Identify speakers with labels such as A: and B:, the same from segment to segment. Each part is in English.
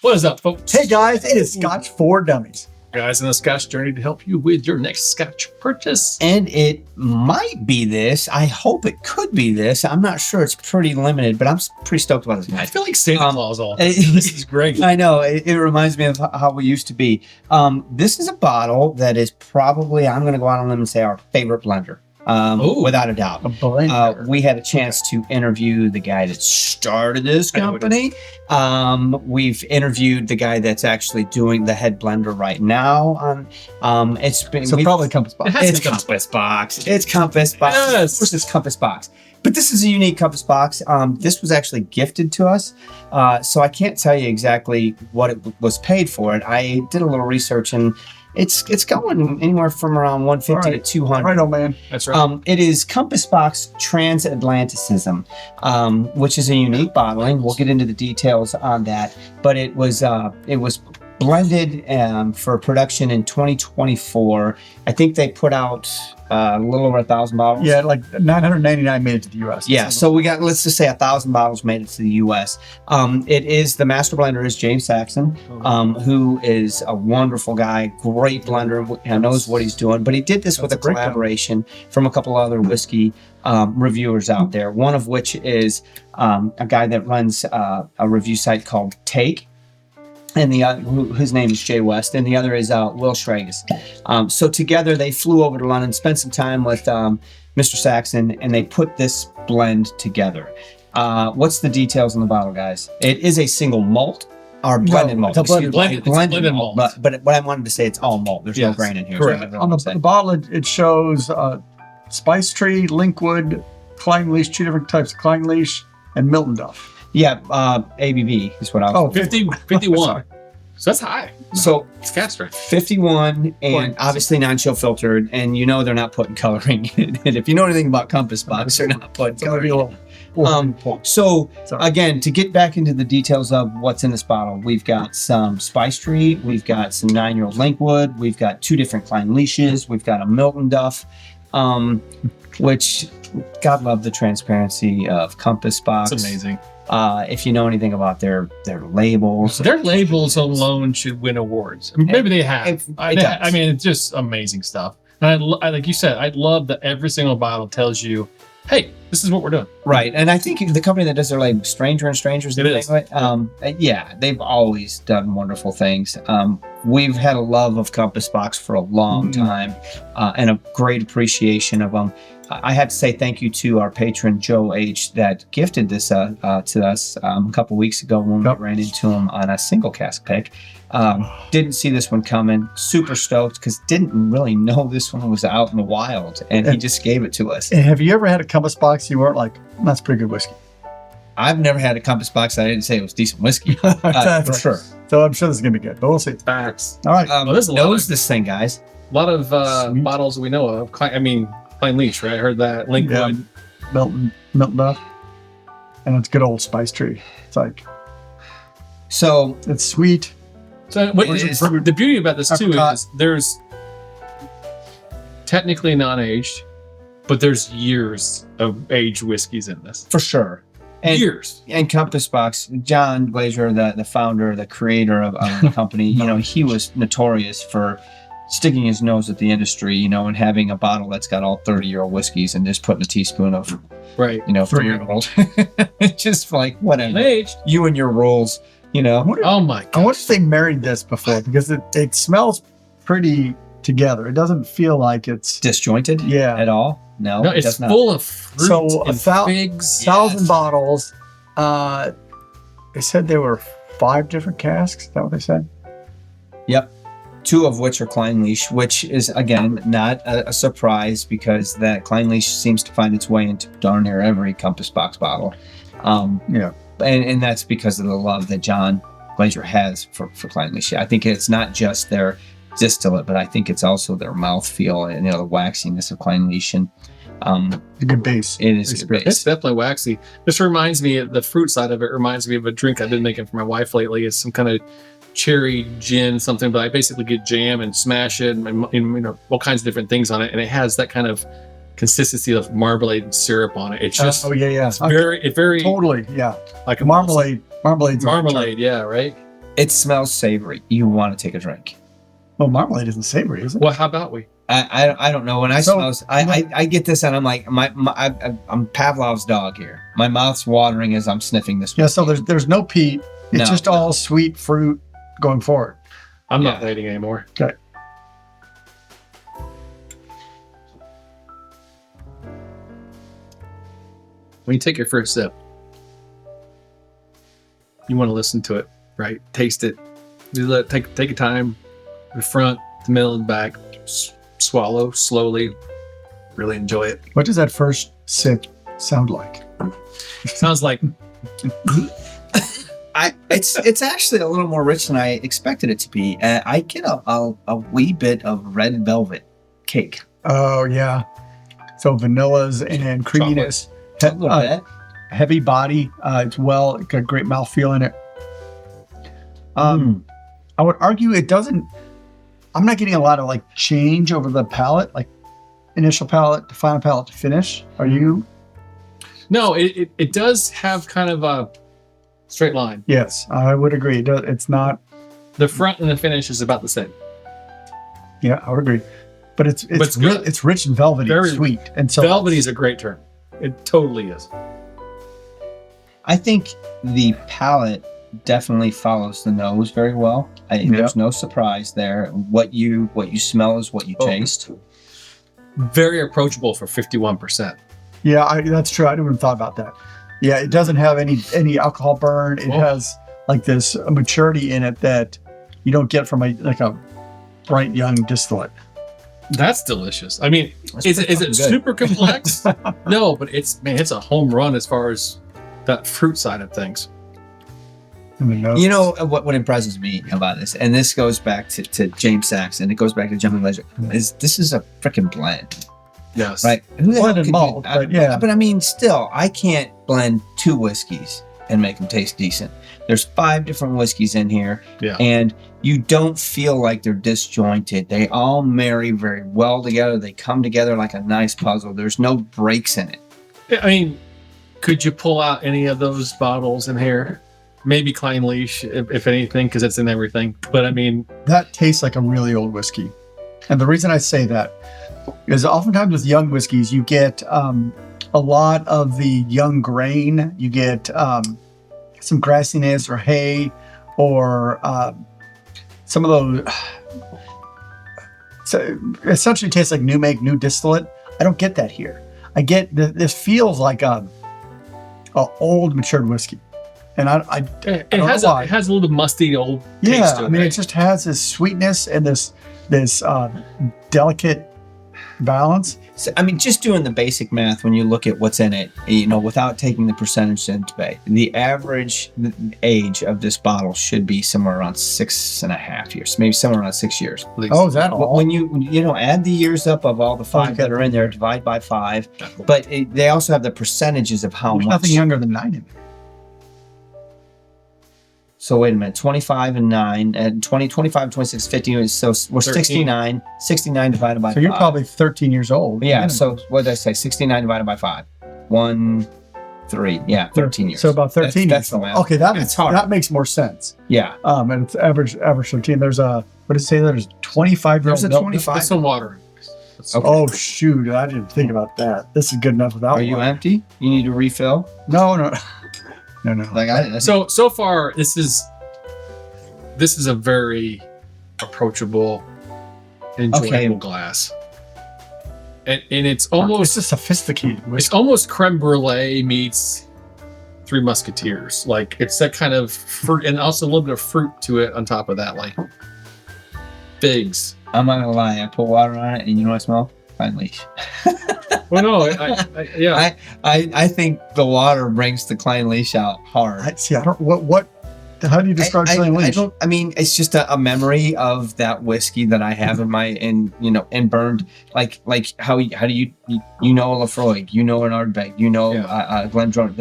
A: What is up, folks?
B: Hey guys, it is Scotch for Dummies.
A: Guys in the Scotch journey to help you with your next Scotch purchase.
C: And it might be this. I hope it could be this. I'm not sure. It's pretty limited, but I'm pretty stoked about this.
A: I feel like Santa Claus all. This is great.
C: I know. It reminds me of how we used to be. This is a bottle that is probably, I'm going to go out on a limb and say, our favorite blender. Without a doubt.
B: A blender.
C: We had a chance to interview the guy that started this company. We've interviewed the guy that's actually doing the head blender right now. It's been
B: probably Compass Box.
C: It's Compass Box. It's Compass Box.
A: Yes.
C: Of course, it's Compass Box. But this is a unique Compass Box. This was actually gifted to us, so I can't tell you exactly what it was paid for. It. I did a little research, and it's going anywhere from around $150 to $200.
B: Right, old man.
A: That's right.
C: It is Compass Box Transatlanticism, which is a unique bottling. We'll get into the details on that, but it was blended for production in 2024. I think they put out a little over 1,000 bottles.
B: Yeah, like 999 made it to the U.S.
C: Yeah, so we got, let's just say 1,000 bottles made it to the U.S. It is, the master blender is James Saxon, who is a wonderful guy, great blender, knows what he's doing. But he did this with a collaboration from a couple other whiskey reviewers out there, one of which is a guy that runs a review site called Take. And his name is Jay West, and the other is Will Schragus. So together they flew over to London, spent some time with Mr. Saxon, and they put this blend together. What's the details on the bottle, guys? It is a single malt, or blended malt.
A: It's blended malt.
C: But what I wanted to say, it's all malt. There's no grain in here.
A: Correct.
B: On the bottle, it shows spice tree, linkwood, clang leash, 2 different types of clang leash, and Milton Duff.
C: Yeah, ABV is what I was.
A: 51. So that's high.
C: So
A: it's cast strength.
C: 51, and obviously non-chill filtered, and you know they're not putting coloring in it. If you know anything about Compass Box, they're not putting coloring in it. So again, to get back into the details of what's in this bottle, we've got some spice tree, we've got some 9-year-old linkwood, we've got 2 different clang leashes, we've got a Milton Duff, which God love the transparency of Compass Box.
A: It's amazing.
C: If you know anything about their labels,
A: their labels alone should win awards. I mean, maybe they have. I mean, it's just amazing stuff. And I like you said, I love that every single bottle tells you, "Hey, this is what we're doing."
C: Right, and I think the company that does their labels, Stranger and Strangers,
A: it is.
C: Yeah, they've always done wonderful things. We've had a love of Compass Box for a long time, and a great appreciation of them. I had to say thank you to our patron Joe H that gifted this to us a couple weeks ago when we ran into him on a single cask pick. Didn't see this one coming. Super stoked because didn't really know this one was out in the wild, and he just gave it to us.
B: And have you ever had a Compass Box you weren't like, that's pretty good whiskey?
C: I've never had a Compass Box that I didn't say it was decent whiskey. For sure.
B: So I'm sure this is gonna be good, but we'll see.
A: Facts.
B: All right.
A: There's
C: this thing, guys.
A: A lot of bottles we know of. I mean, Clang Leash, right? I heard that. Linkwood.
B: Yeah. Milton Duff. And it's good old spice tree. It's like,
C: so
B: it's sweet.
A: So the beauty about this too is there's technically non-aged, but there's years of aged whiskeys in this.
C: For sure. And,
A: years.
C: And Compass Box, John Glazier, the founder, the creator of the company, he was notorious for sticking his nose at the industry, and having a bottle that's got all 30-year-old whiskeys and just putting a teaspoon of, 3-year-old. Just like, whatever.
A: Aged.
C: You and your rules,
A: Oh my God.
B: I wonder if they married this before, because it smells pretty together. It doesn't feel like it's
C: disjointed at all. No,
A: it it's full of fruit and figs.
B: 1,000 bottles. They said there were 5 different casks. Is that what they said?
C: Yep. 2 of which are Clang Leash, which is, again, not a surprise because that Clang Leash seems to find its way into darn near every Compass Box bottle. And that's because of the love that John Glazier has for Clang Leash. I think it's not just their distillate, but I think it's also their mouthfeel and the waxiness of Clang Leash. And
B: a good base.
C: It is a good base.
A: It's definitely waxy. This reminds me, the fruit side of it reminds me of a drink I've been making for my wife lately. It's some kind of cherry gin something, but I basically get jam and smash it and all kinds of different things on it, and it has that kind of consistency of marmalade and syrup on it. It's just
B: it's
A: very
B: totally like
A: like
B: marmalade.
A: Marmalade, yeah, right.
C: It smells savory. You want to take a drink.
B: Well, marmalade isn't savory, is it?
A: Well, how about we?
C: I don't know. When I I get this and I'm like, I'm Pavlov's dog here. My mouth's watering as I'm sniffing this.
B: Yeah, so there's no peat. It's just all sweet fruit going forward.
A: I'm not waiting anymore.
B: Okay.
A: When you take your first sip, you want to listen to it, right? Taste it. You let take your time, the front, the middle, and back. Swallow slowly. Really enjoy it.
B: What does that first sip sound like?
A: Sounds like
C: it's actually a little more rich than I expected it to be. I get a wee bit of red velvet cake.
B: Oh yeah. So vanillas and creaminess.
C: A little bit.
B: Heavy body. It's got great mouthfeel in it. I would argue it doesn't. I'm not getting a lot of like change over the palate, like initial palate to final palate to finish. Are you?
A: no. It does have kind of a straight line.
B: Yes, I would agree. It's not.
A: The front and the finish is about the same.
B: Yeah, I would agree. But it's
A: good.
B: It's rich and velvety,
A: Very
B: sweet, and so
A: Velvety is a great term. It totally is.
C: I think the palate definitely follows the nose very well. There's no surprise there. What you smell is what you taste.
A: Very approachable for 51%.
B: Yeah, that's true. I didn't even thought about that. Yeah, it doesn't have any alcohol burn. It has like this maturity in it that you don't get from a bright young distillate.
A: That's delicious. I mean, is it
C: good.
A: super complex? No, but it's a home run as far as that fruit side of things.
B: In the nose.
C: You know what impresses me about this, and this goes back to James Saxon. It goes back to Jumping Leisure. This is a freaking blend,
A: Yes.
C: right? Who the hell
B: Blended
C: could
B: malt, but yeah.
C: But I mean, still, I can't blend two whiskeys and make them taste decent. There's 5 different whiskeys in here, and you don't feel like they're disjointed. They all marry very well together. They come together like a nice puzzle. There's no breaks in it.
A: I mean, could you pull out any of those bottles in here? Maybe Klein Leash, if anything, because it's in everything. But I mean,
B: that tastes like a really old whiskey. And the reason I say that is oftentimes with young whiskeys, you get a lot of the young grain. You get some grassiness or hay or some of those. So it essentially tastes like new distillate. I don't get that here. I get this feels like a old matured whiskey. And
A: it has a little musty old taste to it.
B: I mean, it just has this sweetness and this delicate balance.
C: So, I mean, just doing the basic math when you look at what's in it, without taking the percentage into debate, the average age of this bottle should be somewhere around 6.5 years, maybe somewhere around 6 years.
B: Oh, is that all?
C: When you add the years up of all the 5 that are in there, divide by 5, but they also have the percentages of how
B: There's
C: much.
B: nothing younger than 9 in there.
C: So wait a minute, 25 and 9, and 25, 26, 50, so we're
A: 13.
C: 69 divided by 5.
B: So you're probably 13 years old.
C: Yeah, so what did I say? 69 divided by 5. 1, 3. Yeah, 13 years.
B: So about 13
C: That's the
B: years.
C: math.
B: Okay,
C: It's hard.
B: that makes more sense.
C: Yeah.
B: And it's average 13. There's what did it say? There's 25-year-old
C: There's a
B: milk.
C: 25.
A: That's some water.
C: Okay.
B: Oh shoot! I didn't think about that. This is good enough without.
C: Are you
B: water.
C: empty? You need to refill?
B: No.
C: Like I
A: So far, this is a very approachable, enjoyable glass, and it's
B: It's
A: almost
B: a sophisticated
A: it's
B: whiskey.
A: almost creme brulee meets Three Musketeers. Like it's that kind of fruit, and also a little bit of fruit to it on top of that, like figs.
C: I'm not gonna lie, I put water on it and you know what I smell? Fine leash.
A: Well, no, yeah.
C: I think the water brings the Klein Leash out hard.
B: I don't. What? How do you describe Klein Leash?
C: I mean, it's just a memory of that whiskey that I have in burned, like how do you know a Lafroig, you know an Ardbeg, Glendronach.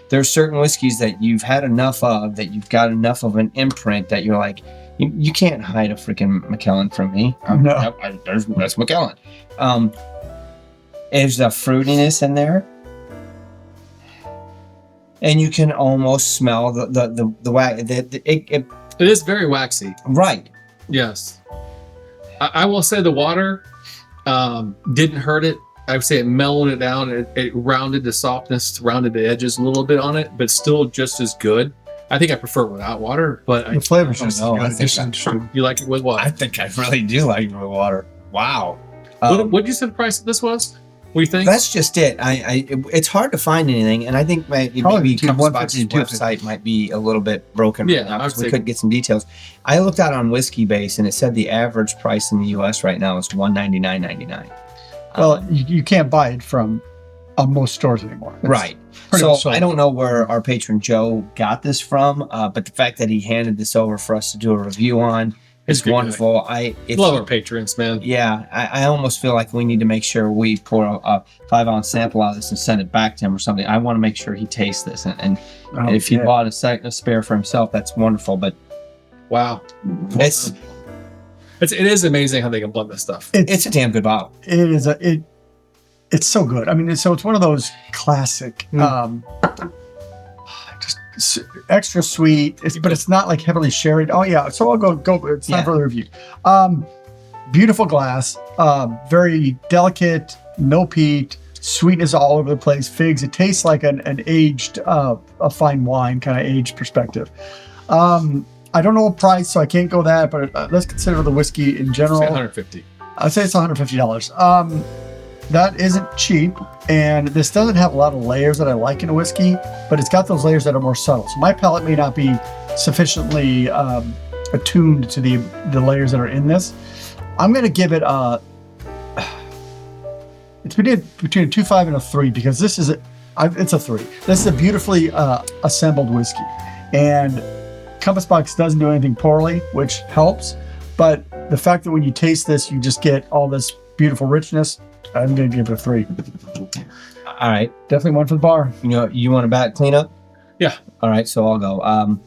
C: There are certain whiskeys that you've had enough of, that you've got enough of an imprint that you're like, you can't hide a freaking McKellen from me.
B: No.
C: That's McKellen. There's a fruitiness in there. And you can almost smell the
A: It is very waxy.
C: Right.
A: Yes. I will say the water didn't hurt it. I would say it mellowed it down. It rounded the softness, rounded the edges a little bit on it, but still just as good. I think I prefer it without water, but
B: The flavor's just
C: know. I
B: good.
C: think
B: Just-
A: you like it with
C: I
A: water.
C: think I really do like it with water. Wow.
A: What did you say the price of this was? What do you think?
C: That's just it. It's hard to find anything, and I think maybe
B: Probably
C: Compass Box's
B: 150,
C: website might be a little bit broken.
A: Yeah,
C: right now,
A: I would
C: so we
A: say-
C: could get some details. I looked out on Whiskey Base, and it said the average price in the U.S. right now is $199.99.
B: Well, you can't buy it from most stores anymore. It's
C: Right.
B: pretty
C: So
B: much sold.
C: I don't know where our patron Joe got this from, but the fact that he handed this over for us to do a review on
A: He's
C: is
A: a good guy.
C: wonderful.
A: Love our patrons, man.
C: Yeah, I almost feel like we need to make sure we pour a 5-ounce sample out of this and send it back to him or something. I want to make sure he tastes this, and
B: Oh,
C: if he
B: yeah.
C: bought a spare for himself, that's wonderful. But
A: Wow.
C: it's
A: It is amazing how they can blend this stuff.
C: it's a damn good bottle.
B: It is it's so good. I mean, it's one of those classic, just extra sweet. But it's not like heavily sherried. Oh yeah. So I'll go. It's time
C: Yeah.
B: for the review. Beautiful glass. Very delicate. No peat. Sweetness all over the place. Figs. It tastes like an aged, a fine wine kind of aged perspective. I don't know a price, so I can't go that. But let's consider the whiskey in general.
A: Say 150.
B: I'd say it's $150. That isn't cheap, and this doesn't have a lot of layers that I like in a whiskey, but it's got those layers that are more subtle. So my palate may not be sufficiently attuned to the layers that are in this. I'm going to give it it's between a 2.5 and a 3 because this is it's a 3. This is a beautifully assembled whiskey, and Compass Box doesn't do anything poorly, which helps. But the fact that when you taste this, you just get all this beautiful richness. I'm going to give it a 3.
C: All right,
B: Definitely one for the bar.
C: you want to bat cleanup?
A: Yeah.
C: All right, so I'll go.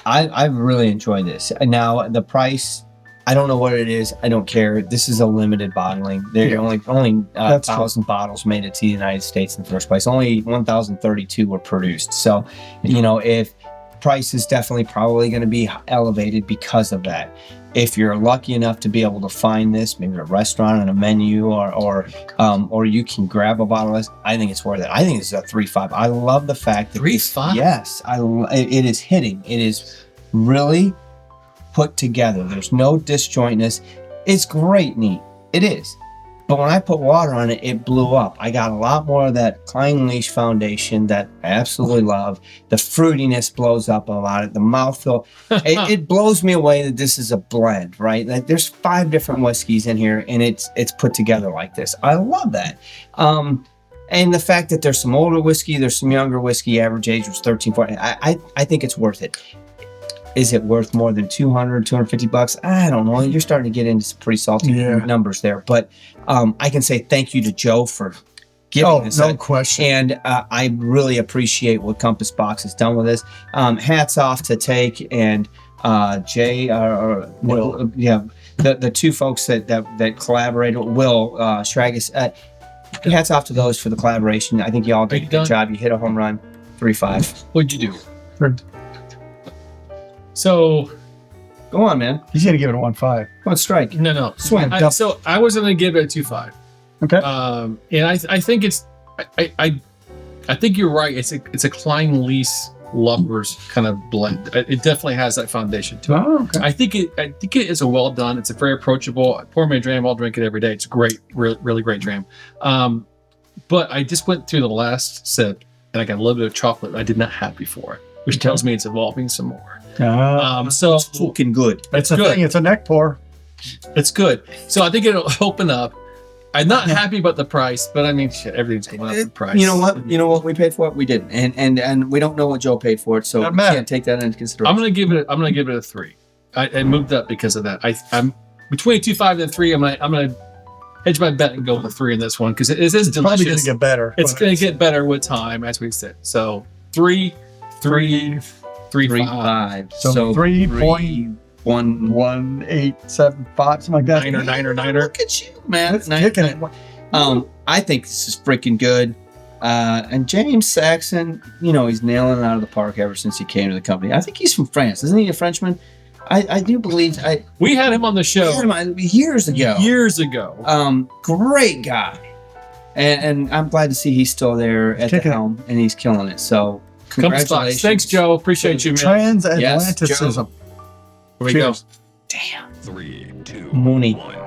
C: I really enjoyed this. And now the price, I don't know what it is. I don't care. This is a limited bottling. There
B: Yeah.
C: only
B: That's
C: 1,000 bottles made it to the United States in the first place. Only 1,032 were produced. So, if price is definitely probably going to be elevated because of that. If you're lucky enough to be able to find this, maybe at a restaurant on a menu, or you can grab a bottle of this, I think it's worth it. I think it's a 3.5. I love the fact that
A: 3.5?
C: Yes, it is hitting. It is really put together. There's no disjointness. It's great neat. It is. But when I put water on it, it blew up. I got a lot more of that Klein Leash foundation that I absolutely love. The fruitiness blows up a lot. The mouthfeel, it blows me away that this is a blend, right? Like there's 5 different whiskeys in here, and it's put together like this. I love that. And the fact that there's some older whiskey, there's some younger whiskey. Average age was 13, 14. I think it's worth it. Is it worth more than $250? I don't know. You're starting to get into some pretty salty numbers there. But I can say thank you to Joe for giving this.
B: No question.
C: And I really appreciate what Compass Box has done with this. Hats off to Take and Jay,
B: Will.
C: the 2 folks that collaborated. Will Schragus. Hats off to those for the collaboration. I think you all did a good job. You hit a home run. 3.5.
A: What'd you do? So,
C: Go on, man.
B: He's going to give it a 1.5.
C: Come on, strike.
A: no.
C: Swing.
A: So I was going to give it a 2.5.
B: Okay.
A: And I think it's, I think you're right. It's a Klein Leash lovers kind of blend. It definitely has that foundation to it.
B: Oh, okay.
A: I think it is a well done. It's a very approachable. I pour me a dram. I'll drink it every day. It's a great, really great dram. But I just went through the last sip and I got a little bit of chocolate I did not have before, which tells me it's evolving some more. So
C: It's looking good.
B: it's a
A: good.
B: thing. It's a neck pour.
A: It's good. So I think it'll open up. I'm not happy about the price, but I mean, shit, everything's going up in price.
C: You know what? We paid for it. We didn't, and we don't know what Joe paid for it, so
B: Doesn't
C: we
B: matter.
C: can't take that into consideration.
A: I'm gonna give it a 3. I moved up because of that. I'm between 2.5 and 3. I'm gonna hedge my bet and go with a 3 in this one because it is
B: It's probably going
A: delicious.
B: to get better.
A: It's going to get better with time, as we said. So 3, 3.5,
B: So 3.1, 1.875, something like that.
A: niner.
C: Look at you, man.
B: That's kicking it.
C: I think this is freaking good. And James Saxon, he's nailing it out of the park ever since he came to the company. I think he's from France. Isn't he a Frenchman? I do believe
A: we had him on the show
C: years ago. Great guy. And I'm glad to see he's still there at the helm and he's killing it. So
A: Compass Box. Thanks, Joe. Appreciate you, man.
B: Transatlanticism.
A: Here we go.
C: Damn.
D: 3, 2,
C: Mooney.
D: 1.